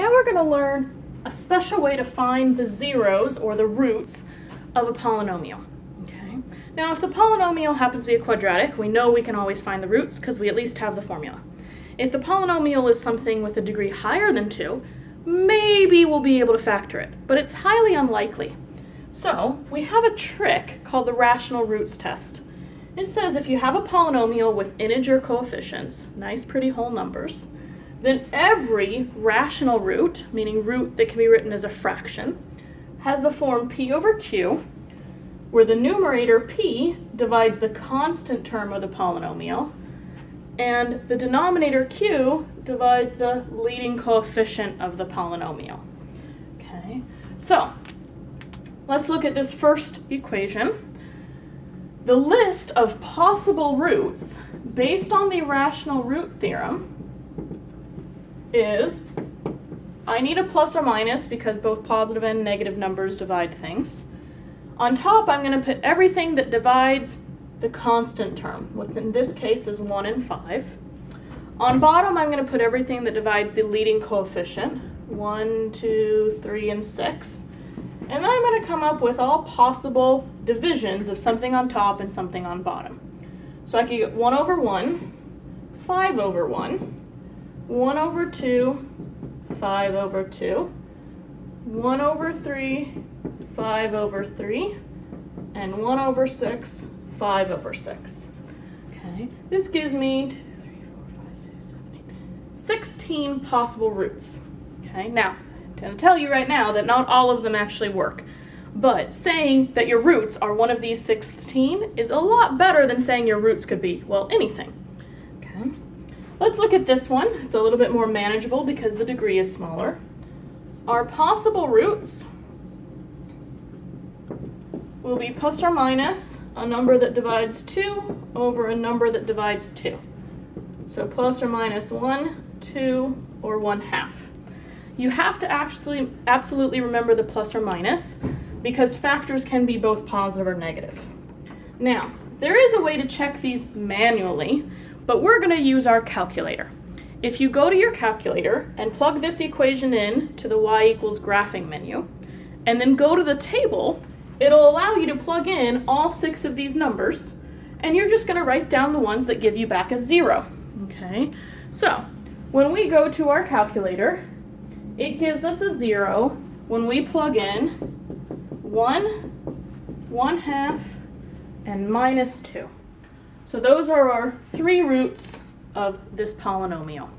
now we're going to learn a special way to find the zeros or the roots of a polynomial. Okay. Now if the polynomial happens to be a quadratic, we know we can always find the roots because we at least have the formula. If the polynomial is something with a degree higher than 2, maybe we'll be able to factor it, but it's highly unlikely. So we have a trick called the rational roots test. It says if you have a polynomial with integer coefficients, nice pretty whole numbers, then every rational root, meaning root that can be written as a fraction, has the form p over q, where the numerator p divides the constant term of the polynomial, and the denominator q divides the leading coefficient of the polynomial. Okay, so let's look at this first equation. The list of possible roots based on the rational root theorem is, I need a plus or minus because both positive and negative numbers divide things. On top, I'm going to put everything that divides the constant term, which in this case is 1 and 5. On bottom, I'm going to put everything that divides the leading coefficient, 1, 2, 3, and 6. And then I'm going to come up with all possible divisions of something on top and something on bottom. So I could get 1 over 1, 5 over 1, 1 over 2, 5 over 2, 1 over 3, 5 over 3, and 1 over 6, 5 over 6. Okay, this gives me 2, 3, 4, 5, 6, 7, 8, 16 possible roots. Okay, now, I'm going to tell you right now that not all of them actually work, but saying that your roots are one of these 16 is a lot better than saying your roots could be, well, anything. Okay. Let's look at this one. It's a little bit more manageable because the degree is smaller. Our possible roots will be plus or minus a number that divides 2 over a number that divides 2. So plus or minus 1, 2, or 1/2. You have to actually absolutely remember the plus or minus because factors can be both positive or negative. Now, there is a way to check these manually, but we're going to use our calculator. If you go to your calculator and plug this equation in to the y equals graphing menu, and then go to the table, it'll allow you to plug in all 6 of these numbers, and you're just going to write down the ones that give you back a 0. Okay, so when we go to our calculator, it gives us a 0 when we plug in 1, 1/2, and minus 2. So those are our 3 roots of this polynomial.